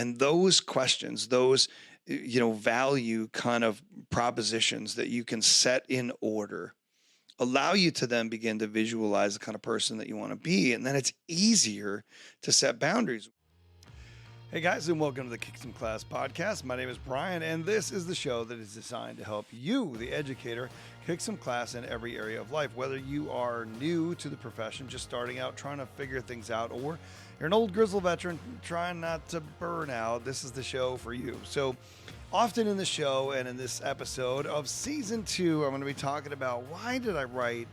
And those questions, those value kind of propositions that you can set in order allow you to then begin to visualize the kind of person that you want to be. And then it's easier to set boundaries. Hey guys, and welcome to the Kick Some Class podcast. My name is Brian, and this is the show that is designed to help you, the educator, kick some class in every area of life. Whether you are new to the profession, just starting out, trying to figure things out, or you're an old grizzled veteran trying not to burn out, this is the show for you. So often in the show and in this episode of season 2, I'm going to be talking about why did I write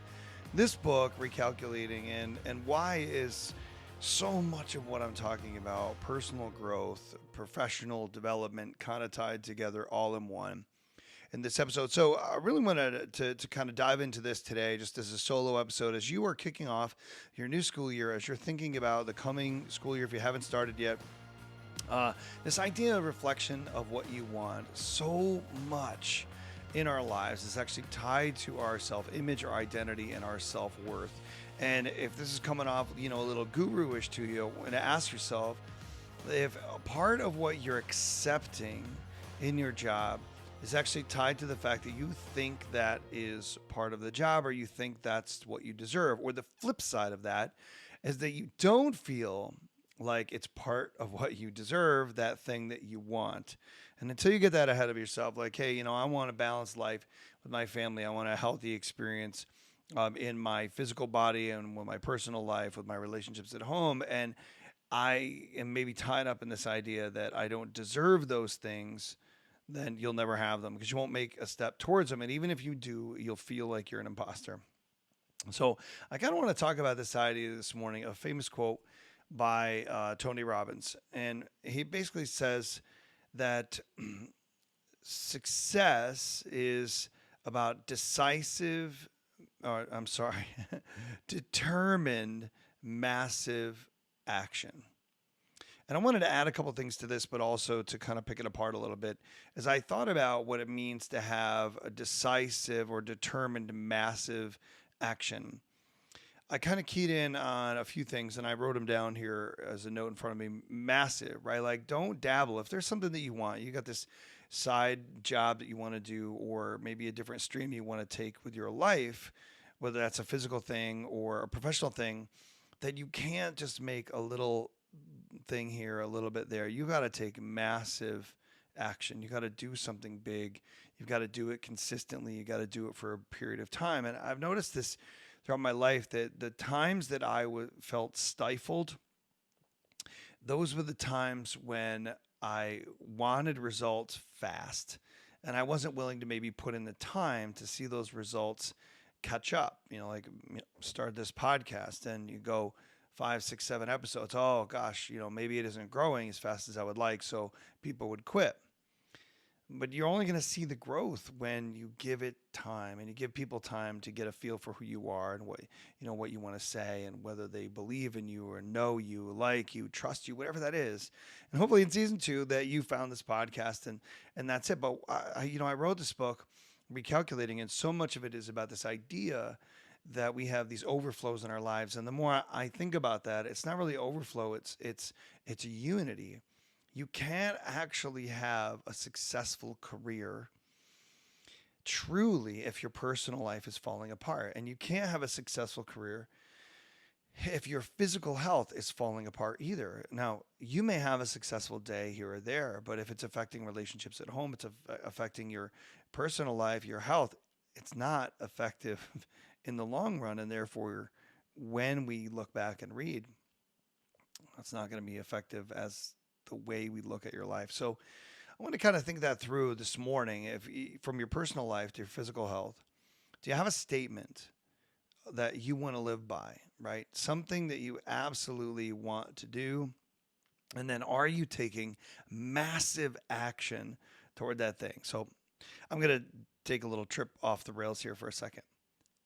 this book, Recalculating, and why is so much of what I'm talking about, personal growth, professional development, kind of tied together all in one in this episode. So I really wanted to kind of dive into this today, just as a solo episode, as you are kicking off your new school year, as you're thinking about the coming school year, if you haven't started yet. This idea of reflection of what you want, so much in our lives is actually tied to our self-image, our identity, and our self-worth. And if this is coming off, a little guru-ish to you, and ask yourself if a part of what you're accepting in your job is actually tied to the fact that you think that is part of the job, or you think that's what you deserve, or the flip side of that is that you don't feel like it's part of what you deserve, that thing that you want. And until you get that ahead of yourself, like, hey, I want a balanced life with my family. I want a healthy experience in my physical body and with my personal life, with my relationships at home. And I am maybe tied up in this idea that I don't deserve those things, then you'll never have them because you won't make a step towards them. And even if you do, you'll feel like you're an imposter. So I kind of want to talk about this idea this morning, a famous quote by Tony Robbins. And he basically says that success is about determined massive action. And I wanted to add a couple things to this, but also to kind of pick it apart a little bit. As I thought about what it means to have a decisive or determined massive action, I kind of keyed in on a few things, and I wrote them down here as a note in front of me. Massive, right? Like, don't dabble. If there's something that you want, you got this side job that you want to do, or maybe a different stream you want to take with your life, whether that's a physical thing or a professional thing, that you can't just make a little thing here, a little bit there. You got to take massive action. You got to do something big. You've got to do it consistently. You got to do it for a period of time. And I've noticed this throughout my life, that the times that I felt stifled, those were the times when I wanted results fast, and I wasn't willing to maybe put in the time to see those results catch up. Start this podcast and you go 5, 6, 7 episodes. Oh gosh, maybe it isn't growing as fast as I would like, so people would quit. But you're only going to see the growth when you give it time, and you give people time to get a feel for who you are and what you want to say, and whether they believe in you or know you, like you, trust you, whatever that is. And hopefully in season 2 that you found this podcast and that's it. But I wrote this book, Recalculating, and so much of it is about this idea that we have these overflows in our lives. And the more I think about that, it's not really overflow, it's unity. You can't actually have a successful career truly if your personal life is falling apart. And you can't have a successful career if your physical health is falling apart either. Now, you may have a successful day here or there, but if it's affecting relationships at home, it's affecting your personal life, your health, it's not effective in the long run. And therefore, when we look back and read, it's not going to be effective as the way we look at your life. So I want to kind of think that through this morning. From your personal life to your physical health, do you have a statement that you want to live by, right? Something that you absolutely want to do. And then are you taking massive action toward that thing? So I'm going to take a little trip off the rails here for a second.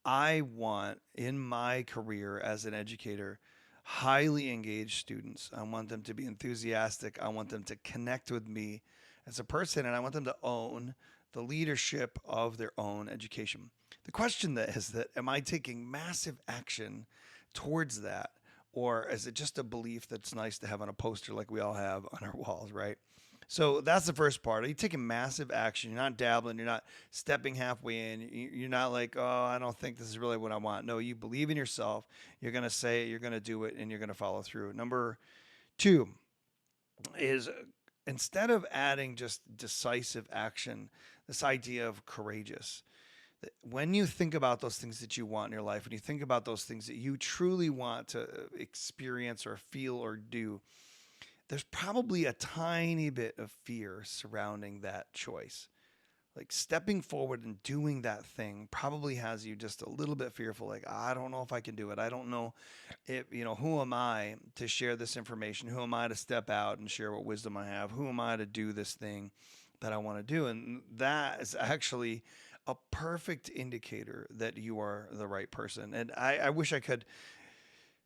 I want in my career as an educator highly engaged students. I want them to be enthusiastic. I want them to connect with me as a person, and I want them to own the leadership of their own education. The question that is that, am I taking massive action towards that? or is it just a belief that's nice to have on a poster like we all have on our walls, right? So that's the first part. You're taking massive action. You're not dabbling. You're not stepping halfway in. You're not like, oh, I don't think this is really what I want. No, you believe in yourself. You're going to say it, you're going to do it, and you're going to follow through. Number two is instead of adding just decisive action, this idea of courageous. When you think about those things that you want in your life, when you think about those things that you truly want to experience or feel or do, there's probably a tiny bit of fear surrounding that choice. Like stepping forward and doing that thing probably has you just a little bit fearful. Like, I don't know if I can do it. I don't know if, who am I to share this information? Who am I to step out and share what wisdom I have? Who am I to do this thing that I want to do? And that is actually a perfect indicator that you are the right person. And I wish I could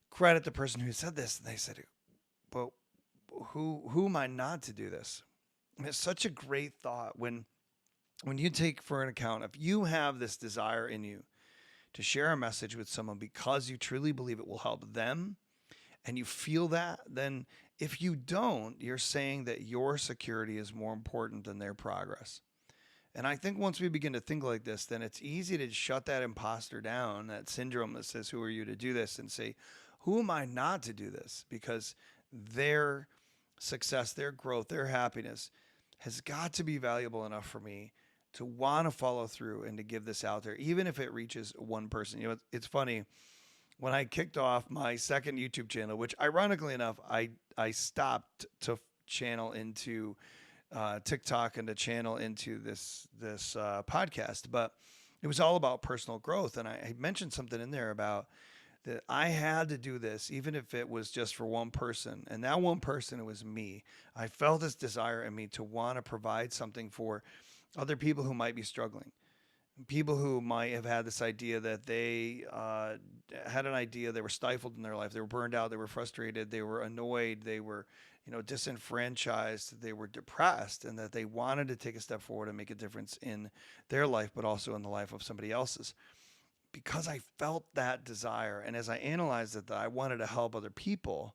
credit the person who said this. And they said, but who am I not to do this? And it's such a great thought when you take for an account, if you have this desire in you to share a message with someone because you truly believe it will help them and you feel that, then if you don't, you're saying that your security is more important than their progress. And I think once we begin to think like this, then it's easy to shut that imposter down, that syndrome that says, who are you to do this? And say, who am I not to do this? Because their success, their growth, their happiness has got to be valuable enough for me to want to follow through and to give this out there, even if it reaches one person. It's funny. When I kicked off my second YouTube channel, which ironically enough, I stopped to channel into TikTok and to channel into this podcast, but it was all about personal growth. And I mentioned something in there about that I had to do this, even if it was just for one person. And that one person, it was me. I felt this desire in me to want to provide something for other people who might be struggling. People who might have had this idea that they had an idea, they were stifled in their life, they were burned out, they were frustrated, they were annoyed, they were disenfranchised, they were depressed, and that they wanted to take a step forward and make a difference in their life, but also in the life of somebody else's. Because I felt that desire, and as I analyzed it, that I wanted to help other people,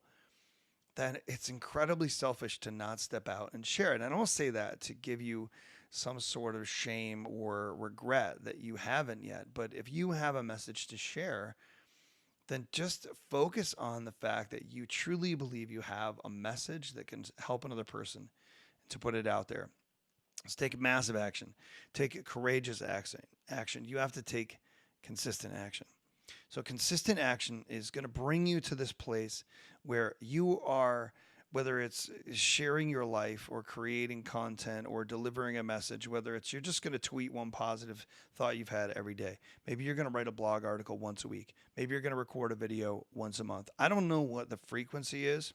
then it's incredibly selfish to not step out and share it. And I don't say that to give you some sort of shame or regret that you haven't yet. But if you have a message to share, then just focus on the fact that you truly believe you have a message that can help another person to put it out there. Let's take massive action. Take courageous action. You have to take consistent action. So consistent action is going to bring you to this place where you are, whether it's sharing your life or creating content or delivering a message, whether it's you're just going to tweet one positive thought you've had every day. Maybe you're going to write a blog article once a week. Maybe you're going to record a video once a month. I don't know what the frequency is,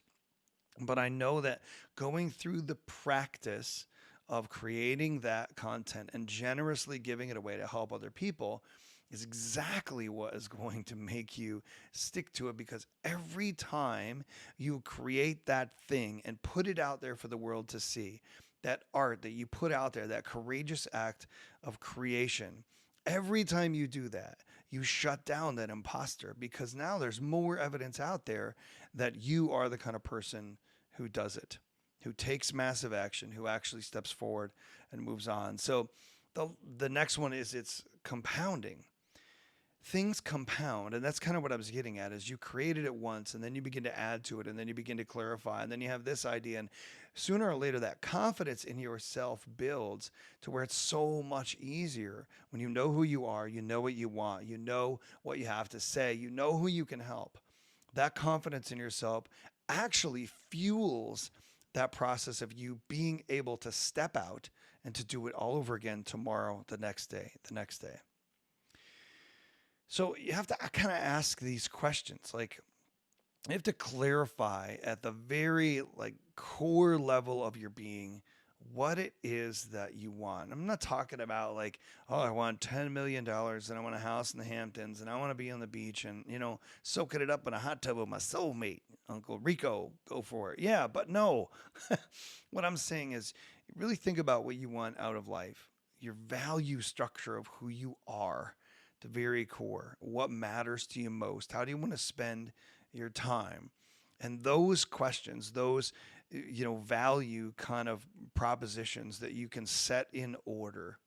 but I know that going through the practice of creating that content and generously giving it away to help other people is exactly what is going to make you stick to it, because every time you create that thing and put it out there for the world to see, that art that you put out there, that courageous act of creation, every time you do that, you shut down that imposter, because now there's more evidence out there that you are the kind of person who does it, who takes massive action, who actually steps forward and moves on. So the next one is it's compounding. Things compound, and that's kind of what I was getting at, is you created it once and then you begin to add to it and then you begin to clarify and then you have this idea, and sooner or later that confidence in yourself builds to where it's so much easier when you know who you are, you know what you want, you know what you have to say, you know who you can help. That confidence in yourself actually fuels that process of you being able to step out and to do it all over again tomorrow, the next day. So you have to kind of ask these questions. Like, you have to clarify at the very core level of your being what it is that you want. I'm not talking about like, oh, I want $10 million and I want a house in the Hamptons and I want to be on the beach and, soaking it up in a hot tub with my soulmate, Uncle Rico, go for it. Yeah, but no. What I'm saying is really think about what you want out of life, your value structure of who you are, the very core. What matters to you most? How do you want to spend your time. And those questions, those value kind of propositions that you can set in order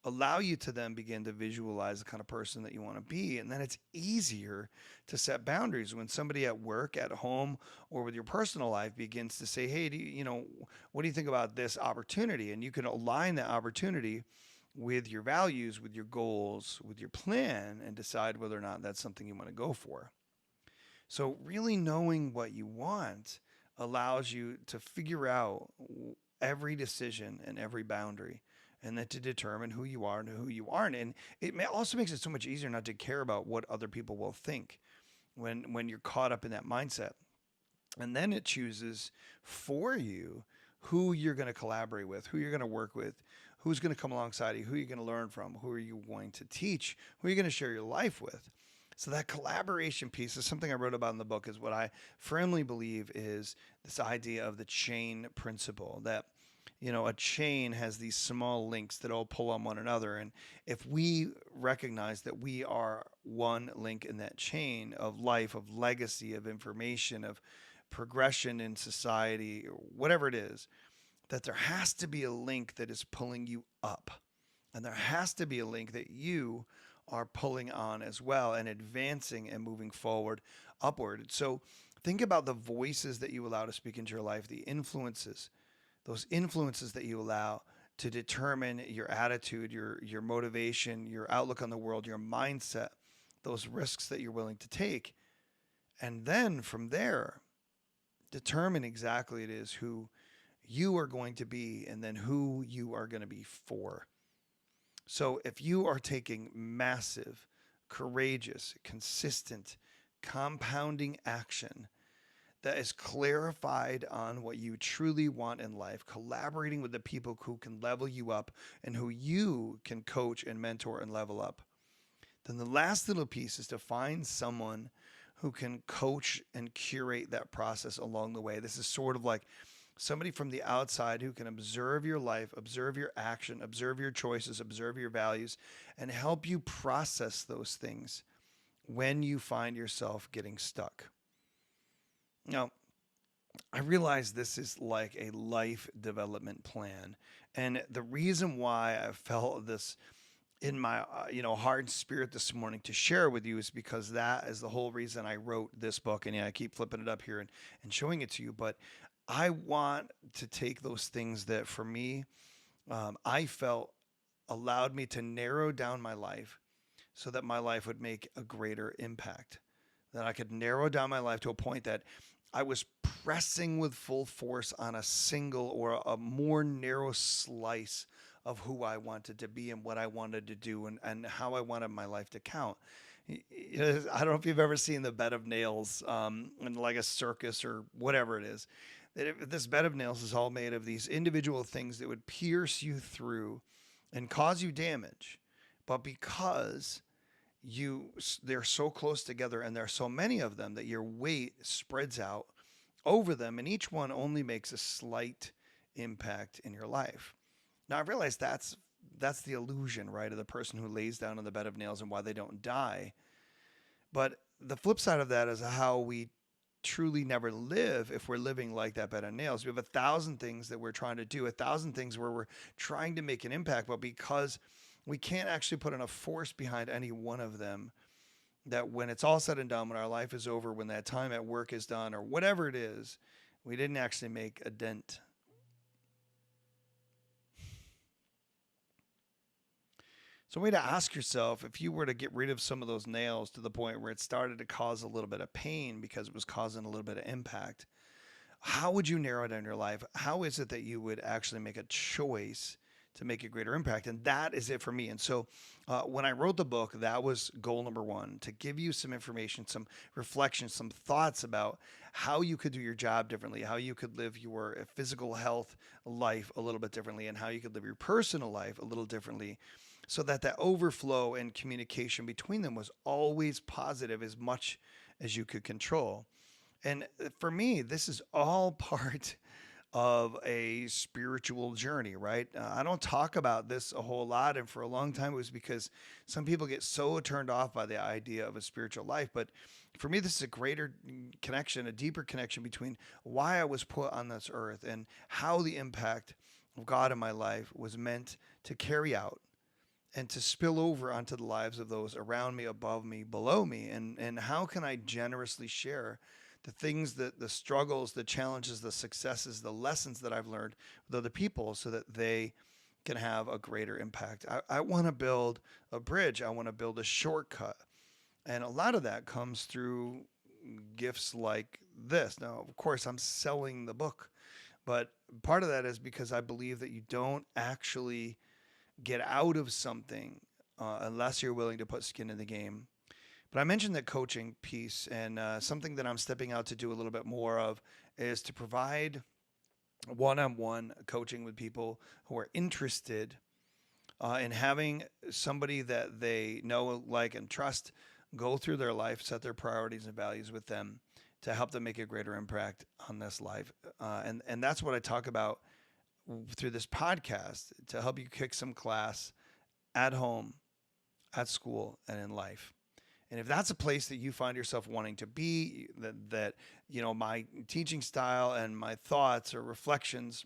allow you to then begin to visualize the kind of person that you want to be. And then it's easier to set boundaries when somebody at work, at home, or with your personal life begins to say, hey, what do you think about this opportunity? And you can align that opportunity with your values, with your goals, with your plan, and decide whether or not that's something you want to go for. So, really knowing what you want allows you to figure out every decision and every boundary, and then to determine who you are and who you aren't. And also makes it so much easier not to care about what other people will think when you're caught up in that mindset. And then it chooses for you who you're going to collaborate with, who you're going to work with, who's going to come alongside you, who you're going to learn from, who are you going to teach, who are you going to share your life with. So that collaboration piece is something I wrote about in the book, is what I firmly believe is this idea of the chain principle, that a chain has these small links that all pull on one another. And if we recognize that we are one link in that chain of life, of legacy, of information, of progression in society, or whatever it is, that there has to be a link that is pulling you up. And there has to be a link that you are pulling on as well and advancing and moving forward upward. So think about the voices that you allow to speak into your life, the influences, those influences that you allow to determine your attitude, your motivation, your outlook on the world, your mindset, those risks that you're willing to take. And then from there, determine exactly it is who you are going to be and then who you are going to be for. So if you are taking massive, courageous, consistent, compounding action that is clarified on what you truly want in life, collaborating with the people who can level you up and who you can coach and mentor and level up, then the last little piece is to find someone who can coach and curate that process along the way. This is sort of like somebody from the outside who can observe your life, observe your action, observe your choices, observe your values, and help you process those things when you find yourself getting stuck. Now, I realize this is like a life development plan. And the reason why I felt this in my heart and spirit this morning to share with you is because that is the whole reason I wrote this book. And I keep flipping it up here and showing it to you. But I want to take those things that for me, I felt allowed me to narrow down my life so that my life would make a greater impact. That I could narrow down my life to a point that I was pressing with full force on a single or a more narrow slice of who I wanted to be and what I wanted to do and how I wanted my life to count. I don't know if you've ever seen the bed of nails in like a circus or whatever it is. That if this bed of nails is all made of these individual things that would pierce you through and cause you damage, but because they're so close together and there are so many of them that your weight spreads out over them and each one only makes a slight impact in your life. Now I realize that's the illusion, right, of the person who lays down on the bed of nails and why they don't die. But the flip side of that is how we truly never live if we're living like that bed of nails. We have 1,000 things that we're trying to do, 1,000 things where we're trying to make an impact, but because we can't actually put enough force behind any one of them, that when it's all said and done, when our life is over, when that time at work is done, or whatever it is, we didn't actually make a dent. So, a way to ask yourself, if you were to get rid of some of those nails to the point where it started to cause a little bit of pain because it was causing a little bit of impact, how would you narrow down your life? How is it that you would actually make a choice to make a greater impact? And that is it for me. And so when I wrote the book, that was goal number one, to give you some information, some reflections, some thoughts about how you could do your job differently, how you could live your physical health life a little bit differently, and how you could live your personal life a little differently, so that that overflow and communication between them was always positive as much as you could control. And for me, this is all part of a spiritual journey, right? I don't talk about this a whole lot, and for a long time it was because some people get so turned off by the idea of a spiritual life. But for me, this is a greater connection, a deeper connection between why I was put on this earth and how the impact of God in my life was meant to carry out and to spill over onto the lives of those around me, above me, below me, and how can I generously share the things that the struggles, the challenges, the successes, the lessons that I've learned with other people so that they can have a greater impact. I want to build a bridge. I want to build a shortcut. And a lot of that comes through gifts like this. Now, of course, I'm selling the book, but part of that is because I believe that you don't actually get out of something unless you're willing to put skin in the game. But I mentioned the coaching piece, and something that I'm stepping out to do a little bit more of is to provide one-on-one coaching with people who are interested in having somebody that they know, like, and trust go through their life, set their priorities and values with them to help them make a greater impact on this life. And that's what I talk about through this podcast to help you kick some class at home, at school, and in life. And if that's a place that you find yourself wanting to be, that my teaching style and my thoughts or reflections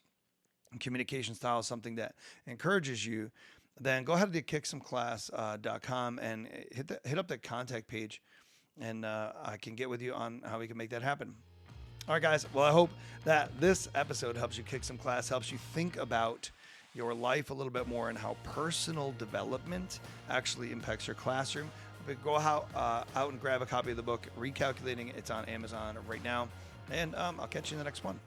and communication style is something that encourages you, then go ahead to kicksomeclass.com and hit up the contact page, and I can get with you on how we can make that happen. All right, guys. Well, I hope that this episode helps you kick some class, helps you think about your life a little bit more and how personal development actually impacts your classroom. But go out and grab a copy of the book, Recalculating. It's on Amazon right now. And I'll catch you in the next one.